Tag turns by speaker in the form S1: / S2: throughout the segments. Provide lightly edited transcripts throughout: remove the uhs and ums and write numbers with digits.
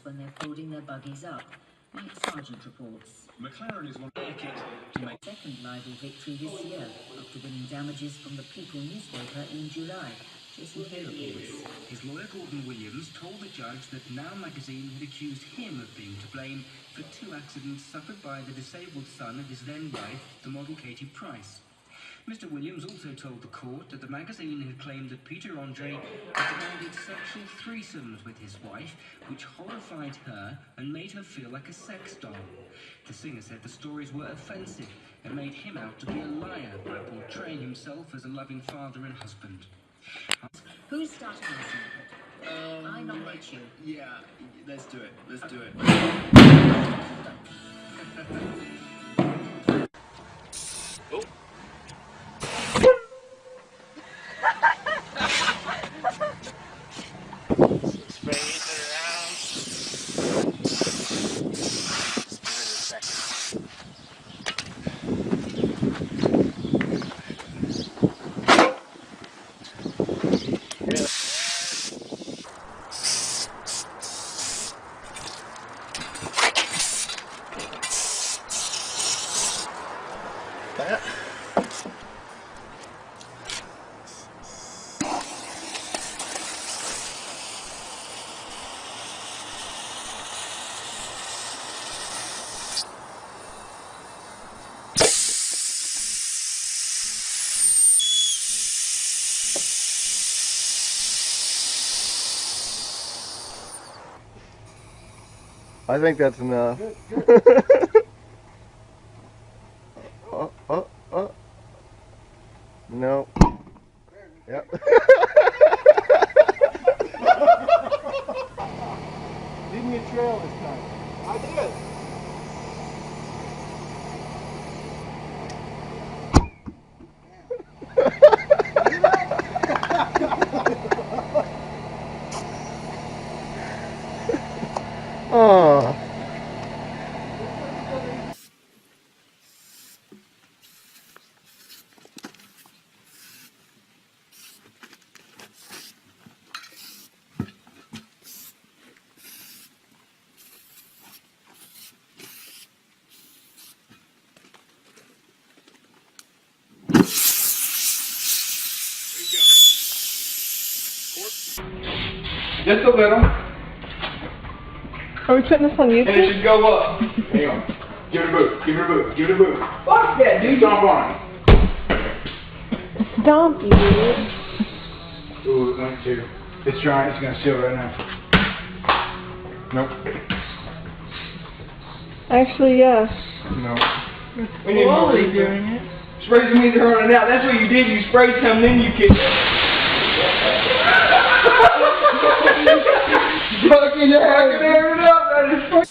S1: When they're folding their buggies up. Nick Sargent reports.
S2: McLaren is one kit to make
S1: second Lidl victory this year after winning damages from the People newspaper in July. Jason Kay reports.
S2: His lawyer Gordon Williams told the judge that Now magazine had accused him of being to blame for 2 accidents suffered by the disabled son of his then wife, the model Katie Price. Mr. Williams also told the court that the magazine had claimed that Peter Andre had demanded sexual threesomes with his wife, which horrified her and made her feel like a sex doll. The singer said the stories were offensive and made him out to be a liar by portraying himself as a loving father and husband.
S1: Who's starting this snippet? I nominate you.
S3: Yeah, let's do it. Let's do it.
S2: Oh.
S3: Spray it around. Just give it a second. Yeah. That.
S4: I think that's enough. Oh. No. Yep.
S5: Didn't you trail this time?
S4: I did. Oh.
S5: Just a little.
S6: Are we putting this on YouTube?
S5: And it should go up. Hang on. Give it a boot. Give it a boot. Give it a boot. Fuck that, dude. Stomp on it.
S6: Stomp, you idiot.
S5: Ooh, it went to. It's trying. It's going to seal right now. Nope.
S6: Actually, yes.
S5: No. We need more
S6: Slowly
S5: refill.
S6: doing it.
S5: Spray some either running out. That's what you did. You sprayed some, then you kicked it. Fucking air it up. That is fucking.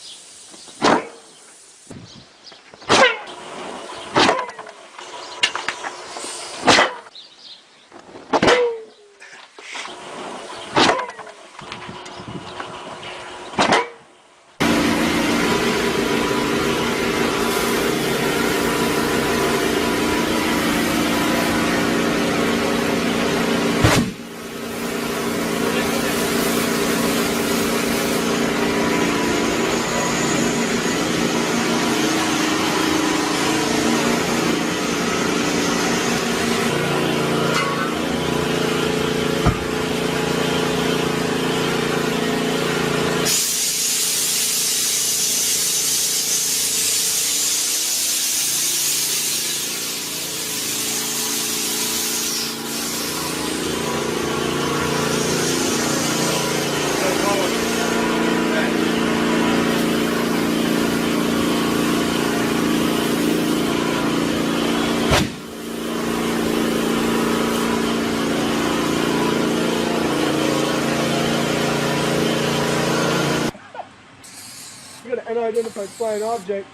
S5: Unidentified flying object.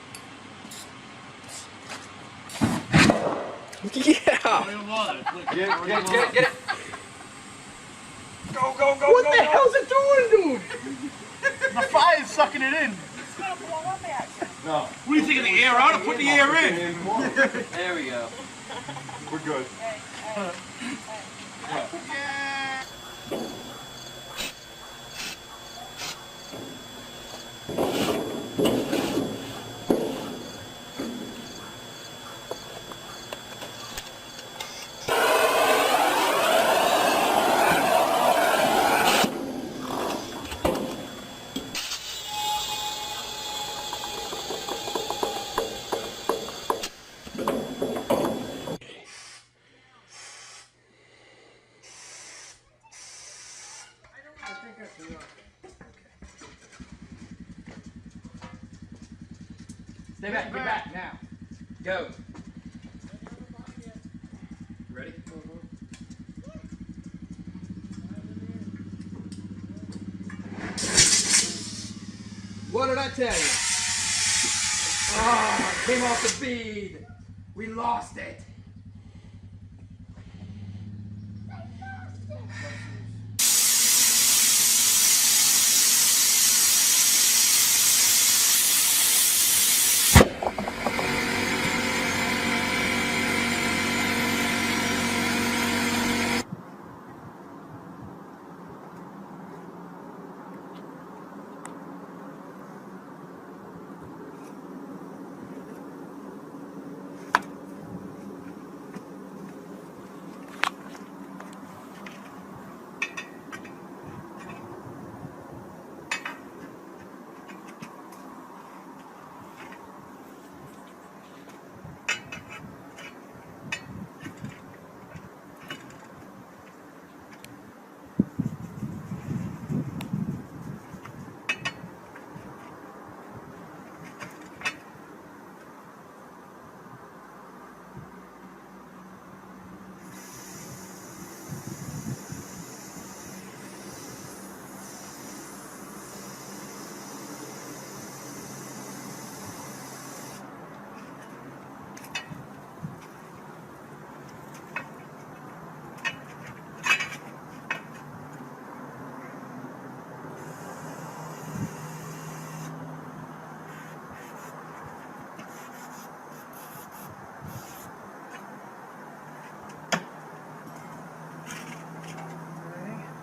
S4: Yeah!
S5: Get it! Go, go, go,
S4: What
S5: go,
S4: the
S5: go.
S4: hell's it doing, dude?
S5: The fire's sucking it in.
S4: No.
S5: What do you think of the air out or put the air in?
S4: There we go.
S5: We're good.
S7: Stay back, get back now. Go. Ready? What did I tell you? Oh, it came off the bead. We lost it.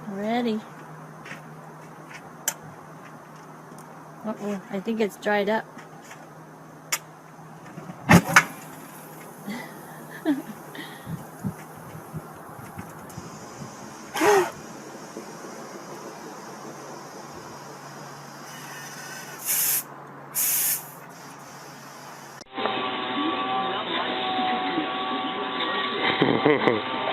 S8: Ready. Uh-oh, I think it's dried up.
S3: Hehehe